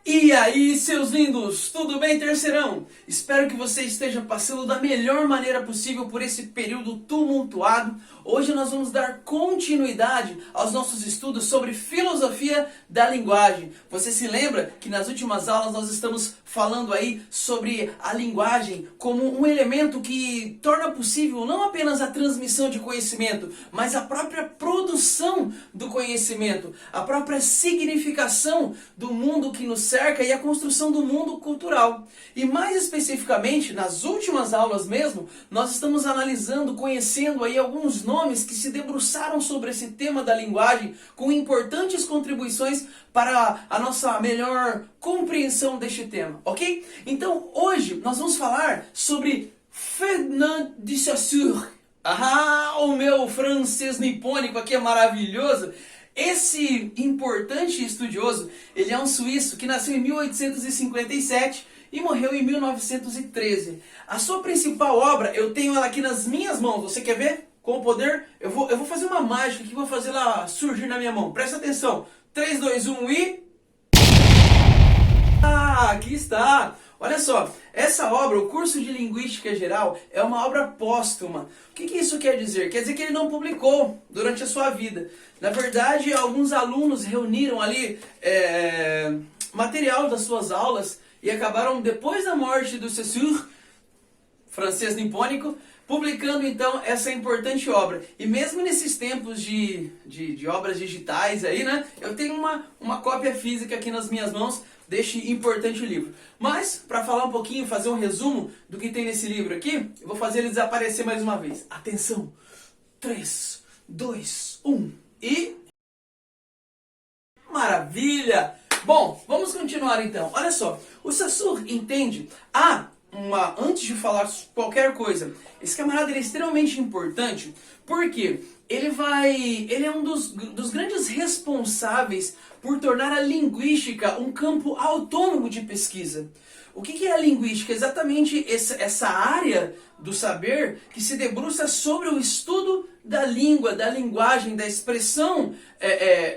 E aí, seus lindos, tudo bem, terceirão? Espero que você esteja passando da melhor maneira possível por esse período tumultuado. Hoje nós vamos dar continuidade aos nossos estudos sobre filosofia da linguagem. Você se lembra que nas últimas aulas nós estamos falando aí sobre a linguagem como um elemento que torna possível não apenas a transmissão de conhecimento, mas a própria produção do conhecimento, a própria significação do mundo que nos cerca e a construção do mundo cultural. E mais especificamente, nas últimas aulas mesmo, nós estamos analisando, conhecendo aí alguns nomes que se debruçaram sobre esse tema da linguagem com importantes contribuições para a nossa melhor compreensão deste tema, ok? Então, hoje nós vamos falar sobre Ferdinand de Saussure. O meu francês nipônico aqui é maravilhoso. Esse importante estudioso, ele é um suíço que nasceu em 1857 e morreu em 1913. A sua principal obra, eu tenho ela aqui nas minhas mãos. Você quer ver? Com o poder, eu vou fazer uma mágica que vou fazer ela surgir na minha mão. Presta atenção. 3, 2, 1 e... aqui está! Olha só, essa obra, o curso de Linguística Geral, é uma obra póstuma. O que isso quer dizer? Quer dizer que ele não publicou durante a sua vida. Na verdade, alguns alunos reuniram ali material das suas aulas e acabaram, depois da morte do Saussure, francês nipônico, publicando então essa importante obra. E mesmo nesses tempos de obras digitais aí, né, eu tenho uma cópia física aqui nas minhas mãos deste importante livro. Mas, para falar um pouquinho, fazer um resumo do que tem nesse livro aqui, eu vou fazer ele desaparecer mais uma vez. Atenção! 3, 2, 1 e... Maravilha! Bom, vamos continuar então. Olha só, o Saussure entende antes de falar qualquer coisa, esse camarada ele é extremamente importante porque ele é um dos grandes responsáveis por tornar a linguística um campo autônomo de pesquisa. O que é a linguística? Exatamente essa área do saber que se debruça sobre o estudo da língua, da linguagem, da expressão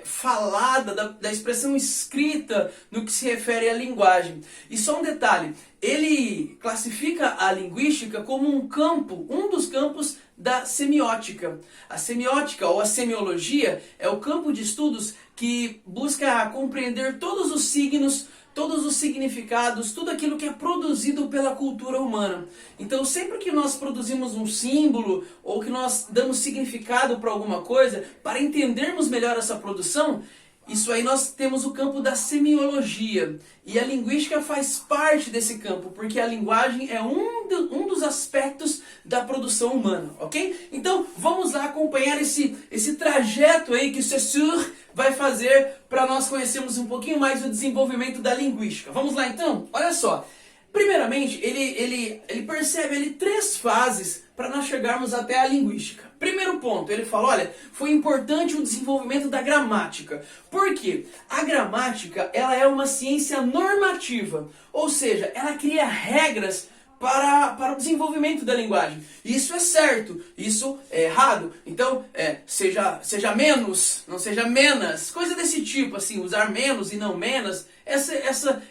falada, da expressão escrita no que se refere à linguagem. E só um detalhe, ele classifica a linguística como um dos campos da semiótica. A semiótica ou a semiologia é o campo de estudos que busca compreender todos os signos, todos os significados, tudo aquilo que é produzido pela cultura humana. Então, sempre que nós produzimos um símbolo ou que nós damos significado para alguma coisa, para entendermos melhor essa produção, isso aí nós temos o campo da semiologia. E a linguística faz parte desse campo, porque a linguagem é um dos aspectos da produção humana, ok? Então, vamos lá acompanhar esse trajeto aí que o Saussure vai fazer para nós conhecermos um pouquinho mais do desenvolvimento da linguística. Vamos lá então? Olha só. Primeiramente, ele percebe três fases para nós chegarmos até a linguística. Primeiro ponto, ele fala, olha, foi importante o desenvolvimento da gramática. Por quê? A gramática, ela é uma ciência normativa, ou seja, ela cria regras para o desenvolvimento da linguagem. Isso é certo, isso é errado. Então, seja menos, não seja menos, coisa desse tipo, assim, usar menos e não menos,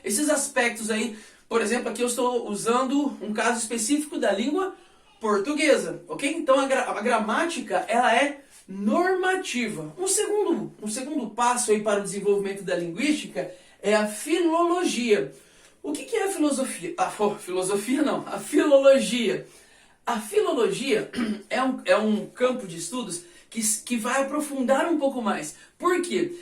esses aspectos aí. Por exemplo, aqui eu estou usando um caso específico da língua portuguesa, ok? Então a gramática, ela é normativa. Um segundo passo aí para o desenvolvimento da linguística é a filologia. O que é a filosofia? Filosofia não, a filologia. A filologia é um campo de estudos que vai aprofundar um pouco mais. Por quê?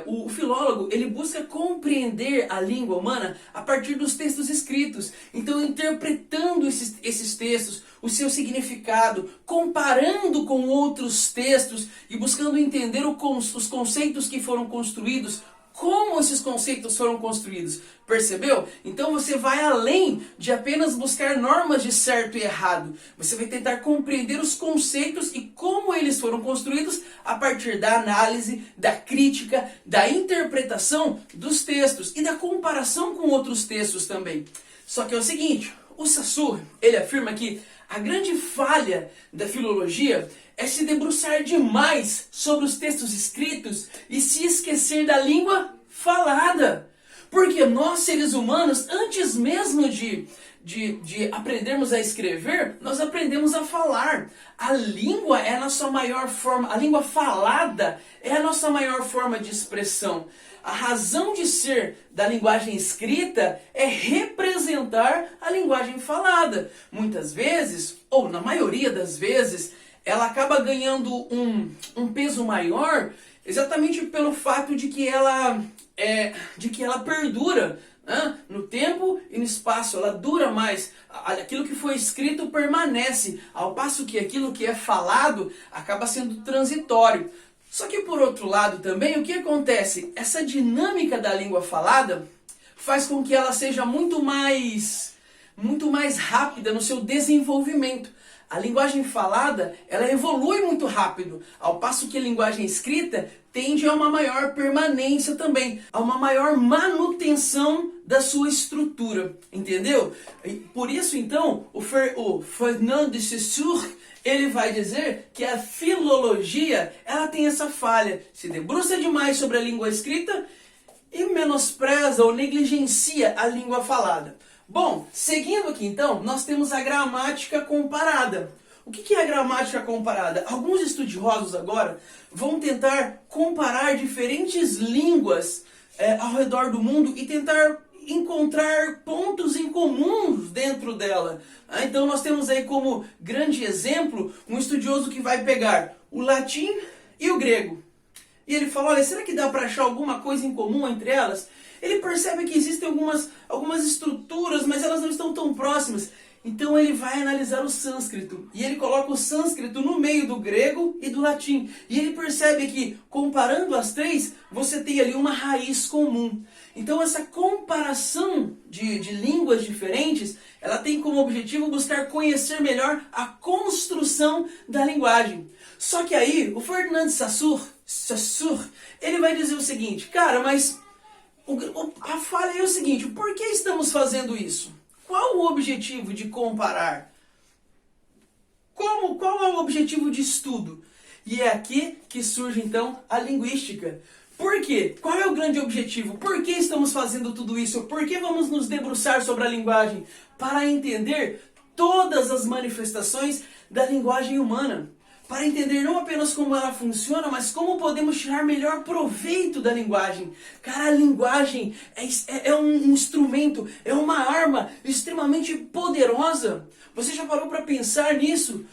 O filólogo, ele busca compreender a língua humana a partir dos textos escritos. Então, interpretando esses textos, o seu significado, comparando com outros textos e buscando entender os conceitos que foram construídos, como esses conceitos foram construídos. Percebeu? Então você vai além de apenas buscar normas de certo e errado. Você vai tentar compreender os conceitos e como eles foram construídos a partir da análise, da crítica, da interpretação dos textos e da comparação com outros textos também. Só que é o seguinte, o Saussure, ele afirma que a grande falha da filologia é se debruçar demais sobre os textos escritos e se esquecer da língua falada. Porque nós, seres humanos, antes mesmo de aprendermos a escrever, nós aprendemos a falar. A língua é a nossa maior forma, a língua falada é a nossa maior forma de expressão. A razão de ser da linguagem escrita é representar a linguagem falada. Muitas vezes, ou na maioria das vezes, ela acaba ganhando um peso maior exatamente pelo fato de que ela perdura, né, no tempo e no espaço. Ela dura mais. Aquilo que foi escrito permanece, ao passo que aquilo que é falado acaba sendo transitório. Só que por outro lado também, o que acontece? Essa dinâmica da língua falada faz com que ela seja muito mais rápida no seu desenvolvimento. A linguagem falada, ela evolui muito rápido, ao passo que a linguagem escrita tende a uma maior permanência também, a uma maior manutenção da sua estrutura, entendeu? E por isso então, o Fernand de Saussure, ele vai dizer que a filologia, ela tem essa falha, se debruça demais sobre a língua escrita e menospreza ou negligencia a língua falada. Bom, seguindo aqui então, nós temos a gramática comparada. O que é a gramática comparada? Alguns estudiosos agora vão tentar comparar diferentes línguas ao redor do mundo e tentar encontrar pontos em comuns dentro dela. Então nós temos aí como grande exemplo um estudioso que vai pegar o latim e o grego. E ele fala, olha, será que dá para achar alguma coisa em comum entre elas? Ele percebe que existem algumas estruturas, mas elas não estão tão próximas. Então ele vai analisar o sânscrito. E ele coloca o sânscrito no meio do grego e do latim. E ele percebe que, comparando as três, você tem ali uma raiz comum. Então essa comparação de línguas diferentes, ela tem como objetivo buscar conhecer melhor a construção da linguagem. Só que aí, o Fernand de Saussure, ele vai dizer o seguinte, cara, mas a falha é o seguinte, por que estamos fazendo isso? Qual o objetivo de comparar? Qual é o objetivo de estudo? E é aqui que surge então a linguística. Por quê? Qual é o grande objetivo? Por que estamos fazendo tudo isso? Por que vamos nos debruçar sobre a linguagem? Para entender todas as manifestações da linguagem humana. Para entender não apenas como ela funciona, mas como podemos tirar melhor proveito da linguagem. Cara, a linguagem é um instrumento, é uma arma extremamente poderosa. Você já parou para pensar nisso?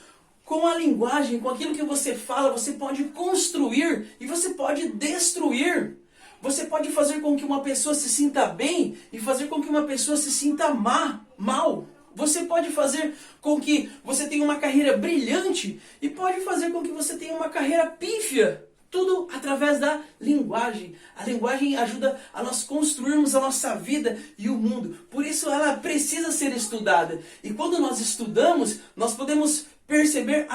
Com a linguagem, com aquilo que você fala, você pode construir e você pode destruir. Você pode fazer com que uma pessoa se sinta bem e fazer com que uma pessoa se sinta mal. Você pode fazer com que você tenha uma carreira brilhante e pode fazer com que você tenha uma carreira pífia. Tudo através da linguagem. A linguagem ajuda a nós construirmos a nossa vida e o mundo. Por isso ela precisa ser estudada. E quando nós estudamos, nós podemos perceber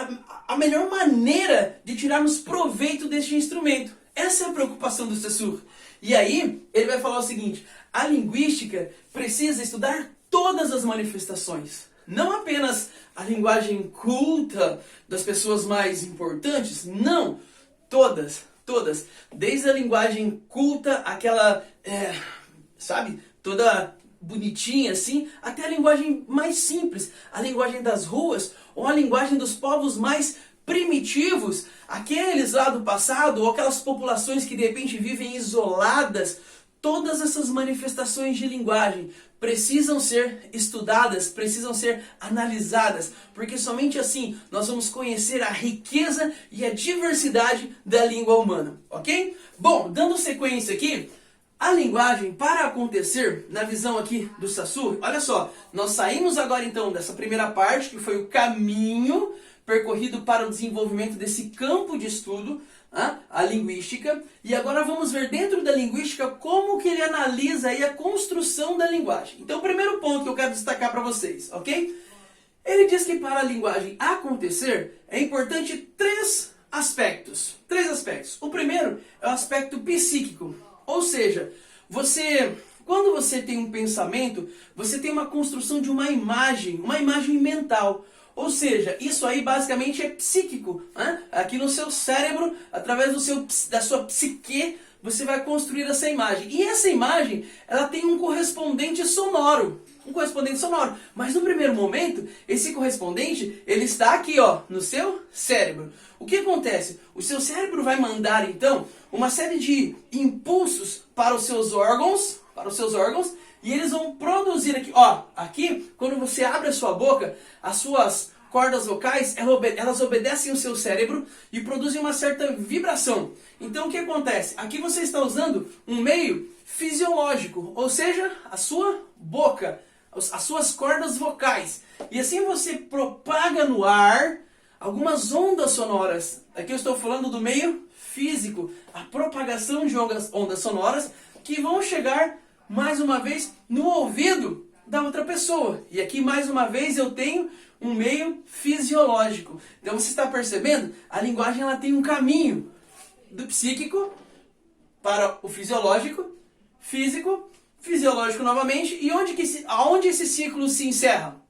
a melhor maneira de tirarmos proveito deste instrumento. Essa é a preocupação do Saussure. E aí, ele vai falar o seguinte, a linguística precisa estudar todas as manifestações, não apenas a linguagem culta das pessoas mais importantes, não, todas, desde a linguagem culta, aquela, toda bonitinha assim, até a linguagem mais simples, a linguagem das ruas, ou a linguagem dos povos mais primitivos, aqueles lá do passado, ou aquelas populações que de repente vivem isoladas. Todas essas manifestações de linguagem precisam ser estudadas, precisam ser analisadas, porque somente assim nós vamos conhecer a riqueza e a diversidade da língua humana, ok? Bom, dando sequência aqui, a linguagem, para acontecer, na visão aqui do Saussure, olha só, nós saímos agora então dessa primeira parte, que foi o caminho percorrido para o desenvolvimento desse campo de estudo, a linguística, e agora vamos ver dentro da linguística como que ele analisa aí a construção da linguagem. Então o primeiro ponto que eu quero destacar para vocês, ok? Ele diz que para a linguagem acontecer é importante três aspectos. O primeiro é o aspecto psíquico, ou seja, quando você tem um pensamento, você tem uma construção de uma imagem mental. Ou seja, isso aí basicamente é psíquico, né? Aqui no seu cérebro, através da sua psique, você vai construir essa imagem. E essa imagem, ela tem um correspondente sonoro. Um correspondente sonoro. Mas no primeiro momento, esse correspondente, ele está aqui, ó, no seu cérebro. O que acontece? O seu cérebro vai mandar, então, uma série de impulsos para os seus órgãos, e eles vão produzir aqui, ó, aqui, quando você abre a sua boca, as suas cordas vocais, elas obedecem o seu cérebro e produzem uma certa vibração. Então o que acontece? Aqui você está usando um meio fisiológico, ou seja, a sua boca, as suas cordas vocais. E assim você propaga no ar algumas ondas sonoras. Aqui eu estou falando do meio físico, a propagação de ondas sonoras que vão chegar, mais uma vez, no ouvido da outra pessoa. E aqui, mais uma vez, eu tenho um meio fisiológico. Então você está percebendo? A linguagem ela tem um caminho do psíquico para o fisiológico, físico, fisiológico novamente. E aonde esse ciclo se encerra?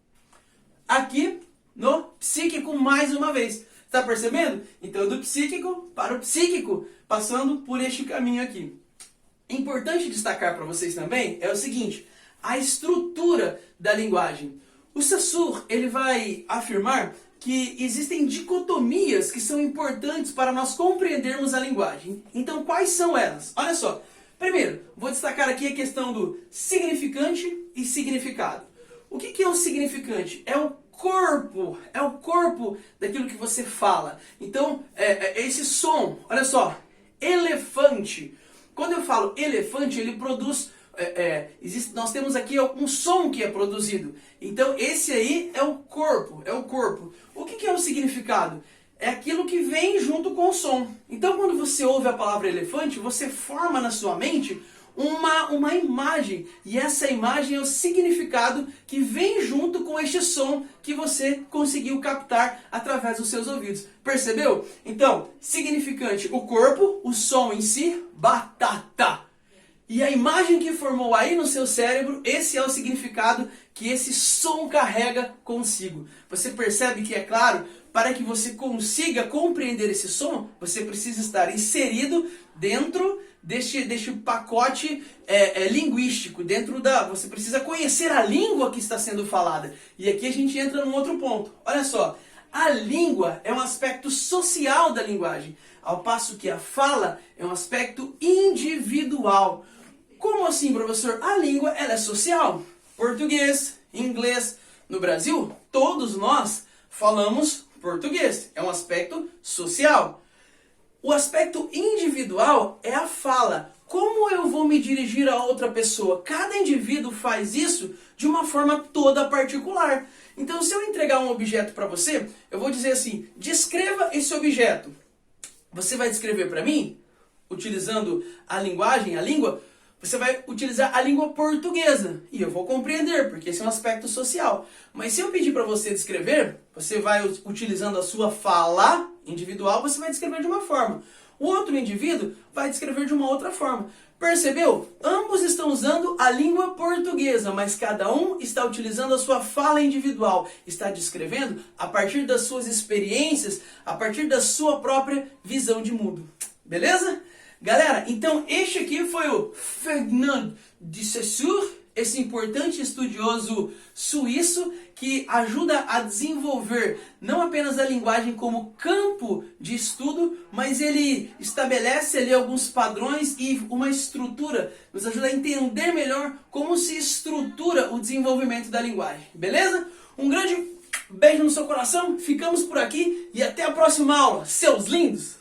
Aqui no psíquico mais uma vez. Está percebendo? Então do psíquico para o psíquico, passando por este caminho aqui. Importante destacar para vocês também é o seguinte, a estrutura da linguagem. O Saussure, ele vai afirmar que existem dicotomias que são importantes para nós compreendermos a linguagem. Então, quais são elas? Olha só. Primeiro, vou destacar aqui a questão do significante e significado. O que é o significante? É o corpo daquilo que você fala. Então, esse som, olha só, elefante. Quando eu falo elefante, ele produz... nós temos aqui um som que é produzido. Então esse aí é o corpo, O que é o significado? É aquilo que vem junto com o som. Então quando você ouve a palavra elefante, você forma na sua mente uma imagem. E essa imagem é o significado que vem junto com este som que você conseguiu captar através dos seus ouvidos. Percebeu? Então, significante, o corpo, o som em si, batata. E a imagem que formou aí no seu cérebro, esse é o significado que esse som carrega consigo. Você percebe que, é claro, para que você consiga compreender esse som, você precisa estar inserido dentro deste pacote linguístico. Você precisa conhecer a língua que está sendo falada. E aqui a gente entra num outro ponto. Olha só, a língua é um aspecto social da linguagem, ao passo que a fala é um aspecto individual. Como assim, professor? A língua ela é social. Português, inglês. No Brasil, todos nós falamos português. É um aspecto social. O aspecto individual é a fala. Como eu vou me dirigir a outra pessoa? Cada indivíduo faz isso de uma forma toda particular. Então, se eu entregar um objeto para você, eu vou dizer assim, descreva esse objeto. Você vai descrever para mim, utilizando a linguagem, a língua, você vai utilizar a língua portuguesa. E eu vou compreender, porque esse é um aspecto social. Mas se eu pedir para você descrever, você vai utilizando a sua fala individual, você vai descrever de uma forma. O outro indivíduo vai descrever de uma outra forma. Percebeu? Ambos estão usando a língua portuguesa, mas cada um está utilizando a sua fala individual. Está descrevendo a partir das suas experiências, a partir da sua própria visão de mundo. Beleza? Galera, então este aqui foi o Ferdinand de Saussure, esse importante estudioso suíço que ajuda a desenvolver não apenas a linguagem como campo de estudo, mas ele estabelece ali alguns padrões e uma estrutura, nos ajuda a entender melhor como se estrutura o desenvolvimento da linguagem. Beleza? Um grande beijo no seu coração, ficamos por aqui e até a próxima aula, seus lindos!